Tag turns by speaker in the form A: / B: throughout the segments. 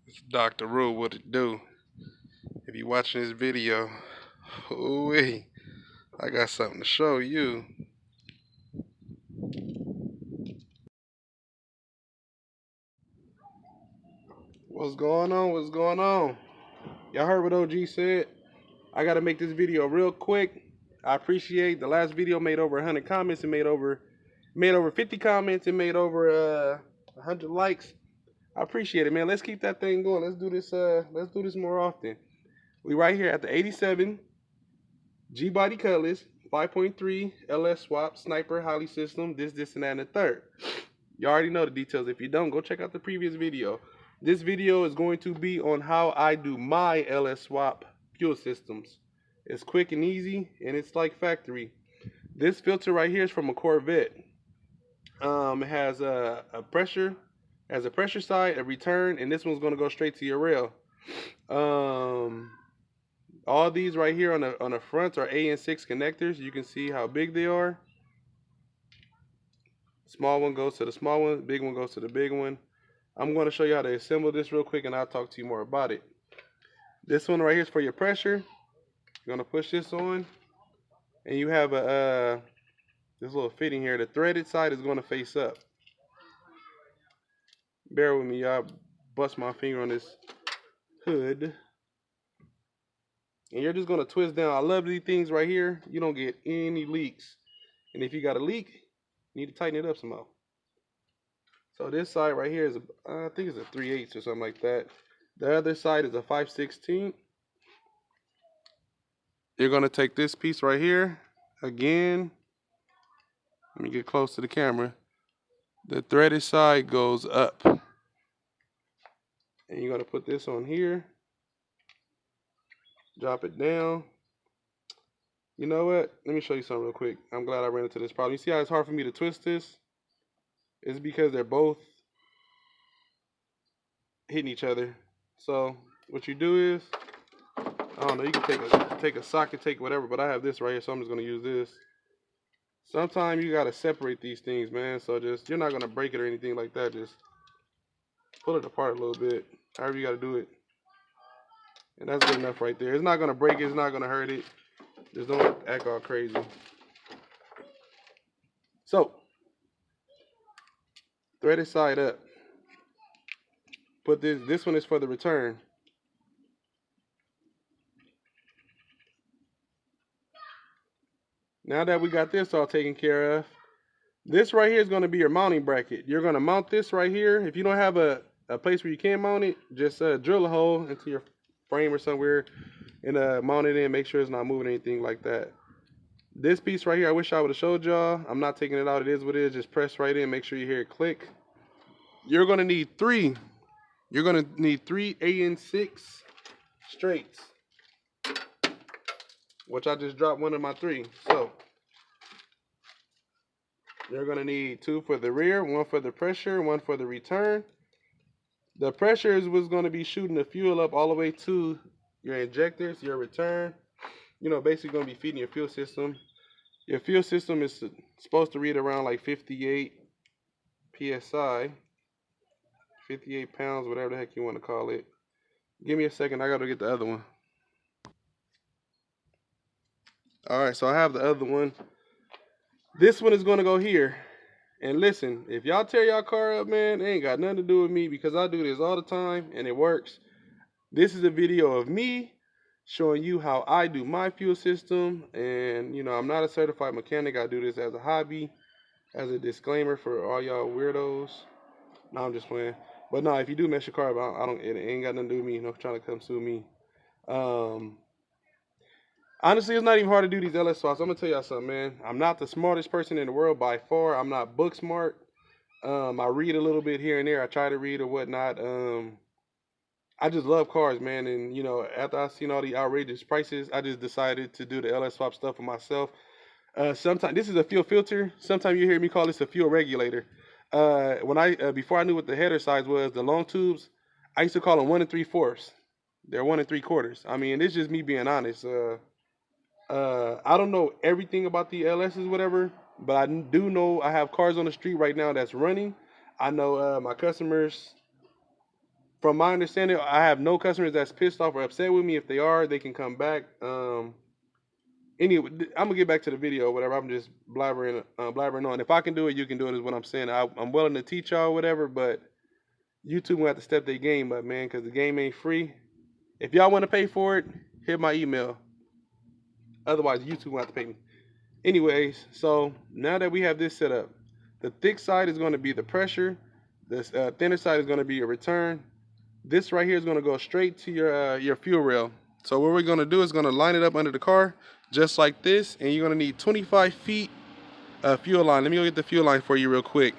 A: It's Dr. Rule, what it do? If you watching this video, ooh-wee, I got something to show you. What's going on? What's going on? Y'all heard what OG said? I gotta make this video real quick. I appreciate the last video made over 100 comments and made over 50 comments and made over 100 likes. I appreciate it, man. Let's keep that thing going. Let's do this more often. We right here at the 87 G body Cutlass 5.3 LS swap sniper Holly system. This, and that, and the third. You already know the details. If you don't, go check out the previous video. This video is going to be on how I do my LS swap fuel systems. It's quick and easy, and it's like factory. This filter right here is from a Corvette. It has a pressure, side, a return, and this one's gonna go straight to your rail. All these right here on the front are AN6 connectors. You can see how big they are. Small one goes to the small one, big one goes to the big one. I'm going to show you how to assemble this real quick, and I'll talk to you more about it. This one right here is for your pressure. You're going to push this on, and you have this little fitting here. The threaded side is going to face up. Bear with me, y'all. Bust my finger on this hood. And you're just going to twist down. I love these things right here. You don't get any leaks. And if you got a leak, you need to tighten it up some more. So this side right here is, I think it's a 3/8 or something like that. The other side is a 5/16. You're going to take this piece right here. Again, let me get close to the camera. The threaded side goes up. And you're going to put this on here. Drop it down. You know what? Let me show you something real quick. I'm glad I ran into this problem. You see how it's hard for me to twist this? It's because they're both hitting each other. So what you do is, I don't know, you can take a socket, take whatever, but I have this right here, so I'm just gonna use this. Sometimes you gotta separate these things, man. So just, you're not gonna break it or anything like that. Just pull it apart a little bit, however you gotta do it. And that's good enough right there. It's not gonna break it, it's not gonna hurt it. Just don't act all crazy. So, thread it side up. Put this one is for the return. Now that we got this all taken care of, this right here is going to be your mounting bracket. You're going to mount this right here. If you don't have a place where you can mount it, just drill a hole into your frame or somewhere and mount it in. Make sure it's not moving, anything like that. This piece right here, I wish I would have showed y'all. I'm not taking it out. It is what it is. Just press right in. Make sure you hear it click. You're going to need three. You're going to need 3 AN6 straights, which I just dropped one of my 3. So you're going to need 2 for the rear, 1 for the pressure, 1 for the return. The pressure is what's going to be shooting the fuel up all the way to your injectors, your return. You know, basically going to be feeding your fuel system. Your fuel system is supposed to read around like 58 PSI, 58 pounds, whatever the heck you want to call it. Give me a second, I got to get the other one. Alright, so I have the other one. This one is going to go here. And listen, if y'all tear y'all car up, man, it ain't got nothing to do with me, because I do this all the time and it works. This is a video of me showing you how I do my fuel system. And, you know, I'm not a certified mechanic. I do this as a hobby, as a disclaimer for all y'all weirdos. No, I'm just playing. But no, if you do mess your car up, it ain't got nothing to do with me. No trying to come sue me. Honestly, it's not even hard to do these LS swaps. I'm gonna tell y'all something, man. I'm not the smartest person in the world by far. I'm not book smart. I read a little bit here and there. I try to read or whatnot. I just love cars, man. And you know, after I seen all the outrageous prices, I just decided to do the LS swap stuff for myself. Sometimes this is a fuel filter. Sometimes you hear me call this a fuel regulator. Before I knew what the header size was, the long tubes, I used to call them 1 3/4. They're 1 3/4. I mean, it's just me being honest. I don't know everything about the LSs, whatever, but I do know I have cars on the street right now that's running. I know my customers from my understanding, I have no customers that's pissed off or upset with me. If they are, they can come back. Anyway, I'm gonna get back to the video or whatever. I'm just blabbering on. If I can do it, you can do it, is what I'm saying. I'm willing to teach y'all whatever, but YouTube will have to step their game up, man, because the game ain't free. If y'all want to pay for it, hit my email. Otherwise, YouTube will have to pay me. Anyways, so now that we have this set up, the thick side is going to be the pressure. This thinner side is going to be your return. This right here is going to go straight to your fuel rail. So what we're going to do is going to line it up under the car, just like this, and you're going to need 25 feet fuel line. Let me go get the fuel line for you real quick.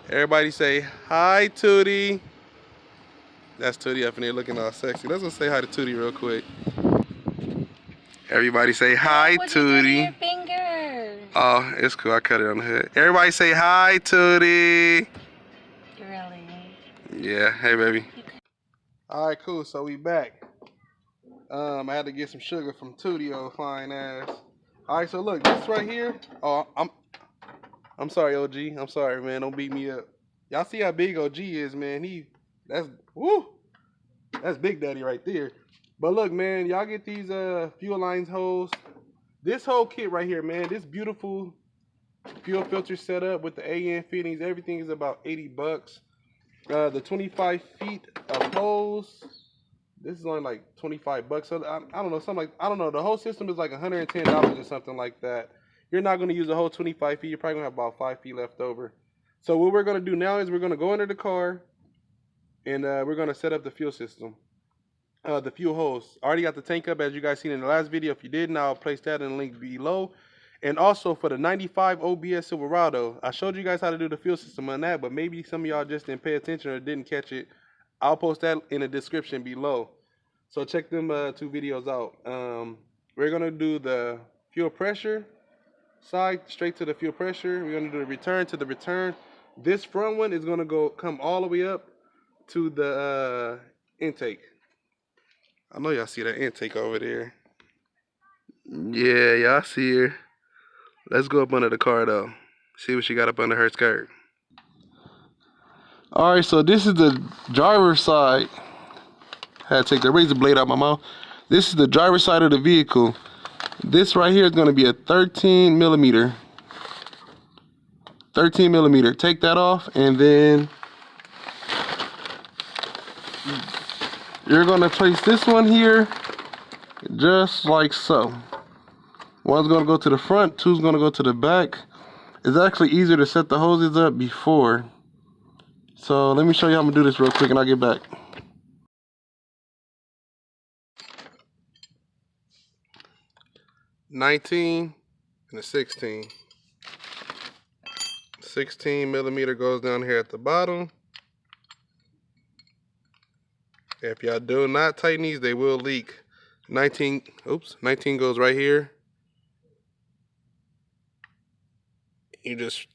A: Everybody say hi, Tootie. That's Tootie up in there looking all sexy. Let's go say hi to Tootie real quick. Everybody say hi, Tootie. Your finger? Oh, it's cool. I cut it on the hood. Everybody say hi, Tootie. Really? Yeah. Hey, baby. All right, cool. So we back. I had to get some sugar from Tootie, old fine ass. All right, so look, this right here. Oh, I'm sorry, OG. I'm sorry, man. Don't beat me up. Y'all see how big OG is, man. That's Big Daddy right there. But look, man, y'all get these fuel lines hose. This whole kit right here, man, this beautiful fuel filter setup with the AN fittings, everything is about 80 bucks. The 25 feet of hose, this is only like 25 bucks. So I don't know, I don't know. The whole system is like $110 or something like that. You're not going to use the whole 25 feet. You're probably going to have about 5 feet left over. So what we're going to do now is we're going to go under the car and we're going to set up the fuel system. The fuel hose. I already got the tank up, as you guys seen in the last video. If you didn't, I'll place that in the link below. And also for the 95 OBS Silverado, I showed you guys how to do the fuel system on that, but maybe some of y'all just didn't pay attention or didn't catch it. I'll post that in the description below. So check them 2 videos out. We're going to do the fuel pressure side, straight to the fuel pressure. We're going to do the return to the return. This front one is going to come all the way up to the intake. I know y'all see that intake over there. Yeah, y'all see her. Let's go up under the car though. See what she got up under her skirt. Alright, so this is the driver's side. Had to take the razor blade out my mouth. This is the driver's side of the vehicle. This right here is going to be a 13 millimeter. 13 millimeter. Take that off and then you're going to place this one here just like so. One's going to go to the front, two's going to go to the back. It's actually easier to set the hoses up before. So let me show you how I'm going to do this real quick and I'll get back. $19 and a 16. 16 millimeter goes down here at the bottom. If y'all do not tighten these, they will leak. 19 goes right here. You just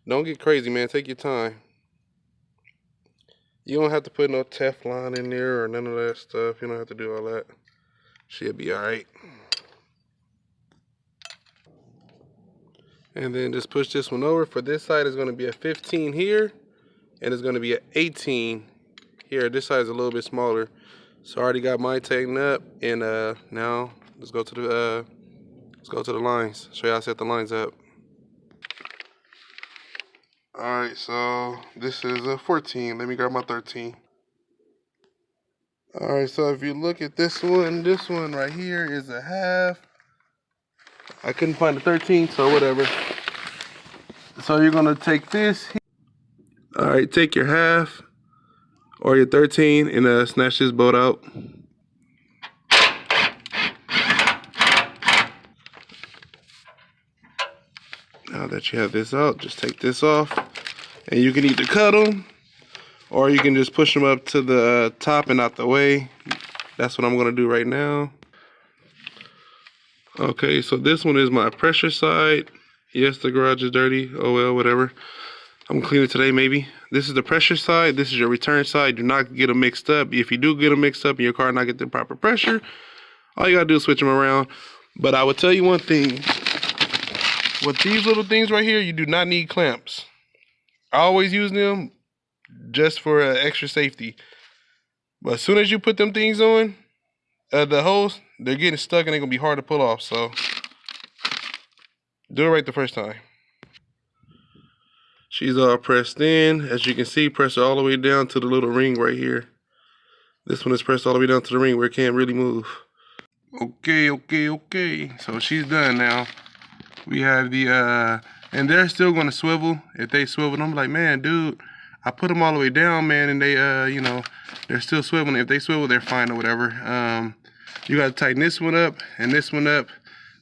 A: don't get crazy, man. Take your time. You don't have to put no Teflon in there or none of that stuff. You don't have to do all that. She'll be alright. And then just push this one over. For this side, it's going to be a 15 here. And it's going to be an 18 here. This side is a little bit smaller. So I already got mine tightened up. And now let's go to the lines. Show you how to set the lines up. Alright, so this is a 14. Let me grab my 13. Alright, so if you look at this one right here is a half. I couldn't find the 13, so whatever. So you're gonna take this. Alright, take your half or your 13 and snatch this bolt out. Now that you have this out, just take this off. And you can either cut them or you can just push them up to the top and out the way. That's what I'm gonna do right now. Okay, so this one is my pressure side. Yes, the garage is dirty. Oh well, whatever. I'm gonna clean it today, maybe. This is the pressure side. This is your return side. Do not get them mixed up. If you do get them mixed up and your car not get the proper pressure, all you gotta do is switch them around. But I would tell you one thing. With these little things right here, you do not need clamps. I always use them. just for extra safety. But as soon as you put them things on, the hose, they're getting stuck and they're gonna be hard to pull off. So do it right the first time. She's all pressed in. As you can see, press her all the way down to the little ring right here. This one is pressed all the way down to the ring where it can't really move. Okay. So she's done now. We have the, and they're still gonna swivel. If they swivel, I'm like, man, dude, I put them all the way down, man, and they, you know, they're still swiveling. If they swivel, they're fine or whatever. You gotta tighten this one up and this one up.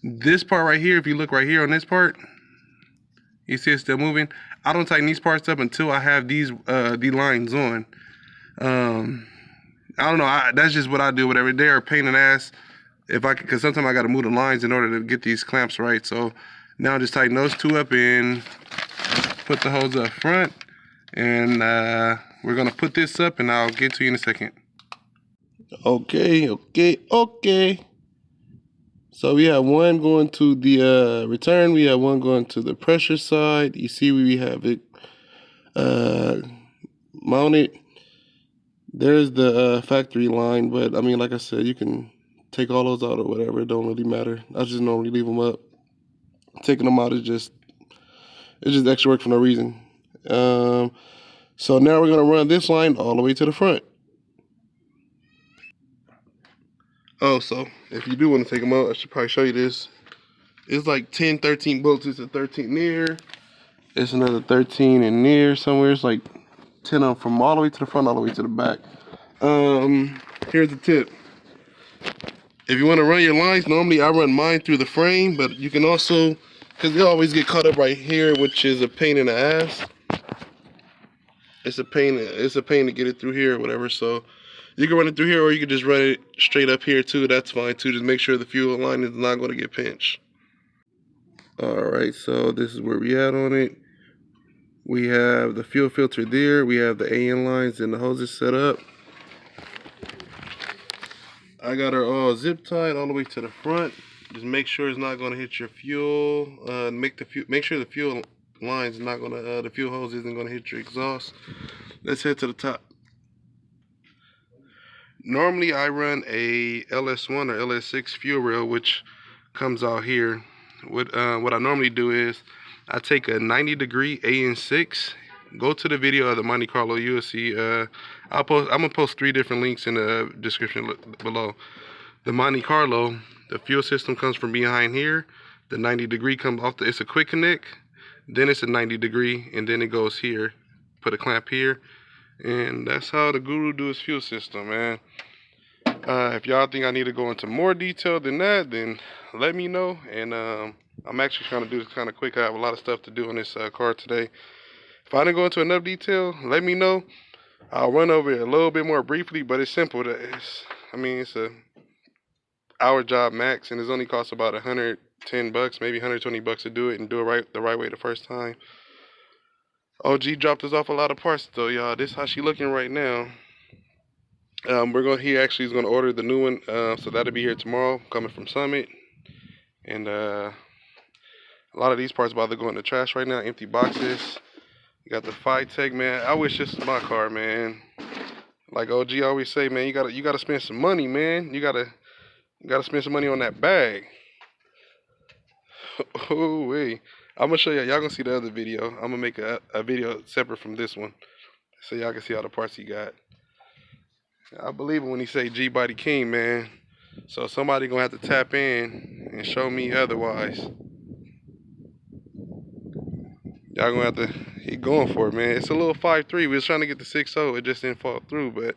A: This part right here, if you look right here on this part, you see it's still moving. I don't tighten these parts up until I have these lines on. I don't know. That's just what I do. Whatever. They are a pain in the ass. If I, because sometimes I got to move the lines in order to get these clamps right. So now I just tighten those two up and put the hose up front. And we're gonna put this up, and I'll get to you in a second. Okay. So we have one going to the return. We have one going to the pressure side. You see we have it mounted. There's the factory line, but I mean, like I said, you can take all those out or whatever. It don't really matter. I just normally leave them up. Taking them out is just extra work for no reason. So now we're gonna run this line all the way to the front. Oh, so if you do want to take them out, I should probably show you this. It's like 10, 13 bolts. It's a 13 near. It's another 13 in near somewhere. It's like 10 of them from all the way to the front, all the way to the back. Here's the tip. If you want to run your lines, normally I run mine through the frame, but you can also, because they always get caught up right here, which is a pain in the ass. It's a pain to get it through here or whatever. So you can run it through here, or you can just run it straight up here too. That's fine too. Just make sure the fuel line is not going to get pinched. Alright, so this is where we at on it. We have the fuel filter there. We have the AN lines and the hoses set up. I got her all zip tied all the way to the front. Just make sure it's not going to hit your fuel. Make sure the fuel line's not going to, the fuel hose isn't going to hit your exhaust. Let's head to the top. Normally I run a LS1 or LS6 fuel rail, which comes out here. What I normally do is I take a 90-degree AN6. Go to the video of the Monte Carlo. You'll see. I'm gonna post 3 different links in the description below. The Monte Carlo, the fuel system comes from behind here. The 90-degree comes off. It's a quick connect. Then it's a 90-degree, and then it goes here. Put a clamp here, and that's how the Guru do his fuel system, man. If y'all think I need to go into more detail than that, then let me know. And I'm actually trying to do this kind of quick. I have a lot of stuff to do on this car today. If I didn't go into enough detail, let me know. I'll run over it a little bit more briefly, but it's simple. It's a hour job max, and it's only costs about $110, maybe $120 to do it and do it the right way the first time. OG dropped us off a lot of parts though, y'all. This is how she looking right now. He actually is gonna order the new one, so that'll be here tomorrow, coming from Summit. And a lot of these parts about to go in the trash right now, empty boxes. You got the Tech, man. I wish this was my car, man. Like OG always say, man, you gotta spend some money, man. You gotta spend some money on that bag. Oh wait, I'm gonna show y'all. Y'all gonna see the other video. I'm gonna make a video separate from this one, so y'all can see all the parts he got. I believe it when he say G Body King, man. So somebody gonna have to tap in and show me otherwise. Y'all gonna have to, he going for it, man. It's a little 5.3. We was trying to get the 6.0. It just didn't fall through, but